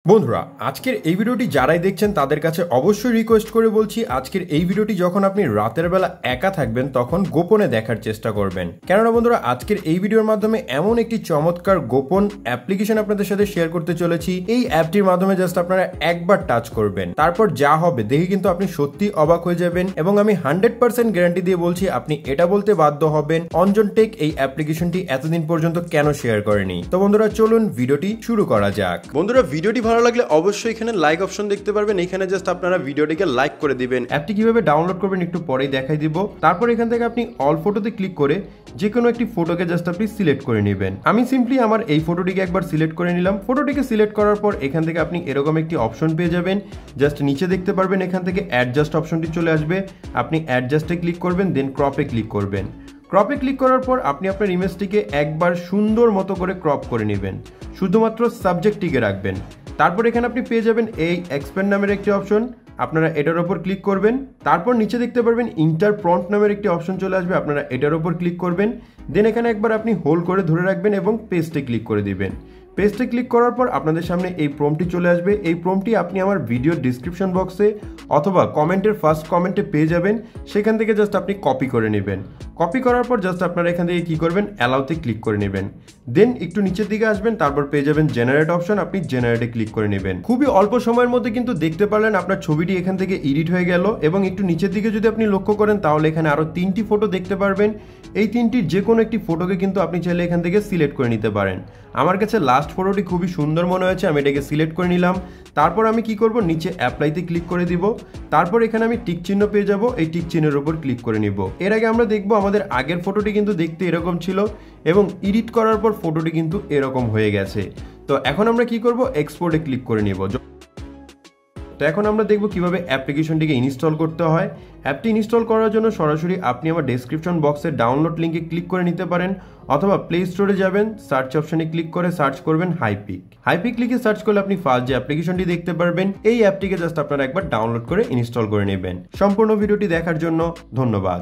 বন্ধুরা আজকের এই ভিডিওটি যারাই দেখছেন তাদের কাছে অবশ্যই রিকোয়েস্ট করে বলছি আজকের এই ভিডিওটি যখন আপনি রাতের বেলা একা থাকবেন তখন গোপনে দেখার চেষ্টা করবেন। কেননা বন্ধুরা আজকের এই ভিডিওর মাধ্যমে এমন একটি চমৎকার গোপন অ্যাপ্লিকেশন আপনাদের সাথে শেয়ার করতে চলেছি। এই অ্যাপটির মাধ্যমে জাস্ট আপনারা একবার টাচ করবেন, তারপর যা হবে দেখে কিন্তু আপনি সত্যি অবাক হয়ে যাবেন এবং আমি 100% গ্যারান্টি দিয়ে বলছি আপনি এটা বলতে বাধ্য হবেন অঞ্জন টেক এই অ্যাপ্লিকেশনটি এতদিন পর্যন্ত কেন শেয়ার করেনি। তো বন্ধুরা চলুন ভিডিওটি শুরু করা যাক। বন্ধুরা ভিডিওটি ভালো লাগলে অবশ্যই এখানে লাইক অপশন দেখতে পারবেন, এখানে জাস্ট আপনারা ভিডিওটিকে লাইক করে দিবেন। অ্যাপটি কিভাবে ডাউনলোড করবেন একটু পরেই দেখাই দিব। তারপর এখান থেকে আপনি অল ফটোতে ক্লিক করে যে কোনো একটি ফটোকে জাস্ট আপনি সিলেক্ট করে নেবেন। আমি সিম্পলি আমার এই ফটোটিকে একবার সিলেক্ট করে নিলাম। ফটোটিকে সিলেক্ট করার পর এখান থেকে আপনি এরকম একটি অপশন পেয়ে যাবেন, জাস্ট নিচে দেখতে পারবেন এখান থেকে অ্যাডজাস্ট অপশনটি চলে আসবে। আপনি অ্যাডজাস্টে ক্লিক করবেন, দেন ক্রপে ক্লিক করবেন। ক্রপে ক্লিক করার পর আপনি আপনার ইমেজটিকে একবার সুন্দর মতো করে ক্রপ করে নেবেন, শুধুমাত্র সাবজেক্টটিকে রাখবেন। তারপর এখানে আপনি পেয়ে যাবেন এই এক্সপ্যান্ড নামের একটি অপশন, আপনারা এটার ওপর ক্লিক করবেন। তারপর নিচে দেখতে পারবেন ইন্টার প্রম্পট নামের একটি অপশন চলে আসবে, আপনারা এটার ওপর ক্লিক করবেন। দেন এখানে একবার আপনি হোল্ড করে ধরে রাখবেন এবং পেস্টে ক্লিক করে দিবেন। পেস্টে ক্লিক করার পর আপনাদের সামনে এই প্রম্পটটি চলে আসবে। এই প্রম্পটটি আপনি আমার ভিডিও ডিসক্রিপশন বক্সে অথবা কমেন্টের ফার্স্ট কমেন্টে পেয়ে যাবেন, সেখান থেকে জাস্ট আপনি কপি করে নেবেন। কপি করার পর জাস্ট আপনারা এখান থেকে কি করবেন, অ্যালাউতে ক্লিক করে নেবেন। দেন একটু নিচের দিকে আসবেন, তারপর পেয়ে যাবেন জেনারেট অপশন, আপনি জেনারেটে ক্লিক করে নেবেন। খুবই অল্প সময়ের মধ্যে কিন্তু দেখতে পারলেন আপনার ছবিটি এখান থেকে এডিট হয়ে গেল। এবং একটু নিচের দিকে যদি আপনি লক্ষ্য করেন তাহলে এখানে আরো 3টি ফটো দেখতে পারবেন। এই 3টির যে কোনো একটি ফটোকে কিন্তু আপনি চাইলে এখান থেকে সিলেক্ট করে নিতে পারেন। আমার কাছে লাস্ট ফটোটি খুবই সুন্দর মনে হয়েছে, আমি এটাকে সিলেক্ট করে নিলাম। তারপর আমি কি করব, নিচে অ্যাপ্লাইতে ক্লিক করে দিব। তারপর এখানে আমি টিক চিহ্ন পেয়ে যাব, এই টিক চিহ্নের উপর ক্লিক করে নিব। এর আগে আমরা দেখব আমাদের আগের ফটোটি কিন্তু দেখতে এরকম ছিল এবং এডিট করার পর ফটোটি কিন্তু এরকম হয়ে গেছে। তো এখন আমরা কি করব, এক্সপোর্টে ক্লিক করে নিব। তো এখন আমরা দেখব কিভাবে অ্যাপ্লিকেশনটিকে ইনস্টল করতে হয়। অ্যাপটি ইনস্টল করার জন্য সরাসরি আপনি আমার ডেসক্রিপশন বক্সে ডাউনলোড লিঙ্কে ক্লিক করে নিতে পারেন, অথবা প্লে স্টোরে যাবেন, সার্চ অপশনে ক্লিক করে সার্চ করবেন হাইপিক। হাইপিক লিখে সার্চ করলে আপনি ফার্স্ট যে অ্যাপ্লিকেশনটি দেখতে পারবেন, এই অ্যাপটিকে জাস্ট আপনারা একবার ডাউনলোড করে ইনস্টল করে নেবেন। সম্পূর্ণ ভিডিওটি দেখার জন্য ধন্যবাদ।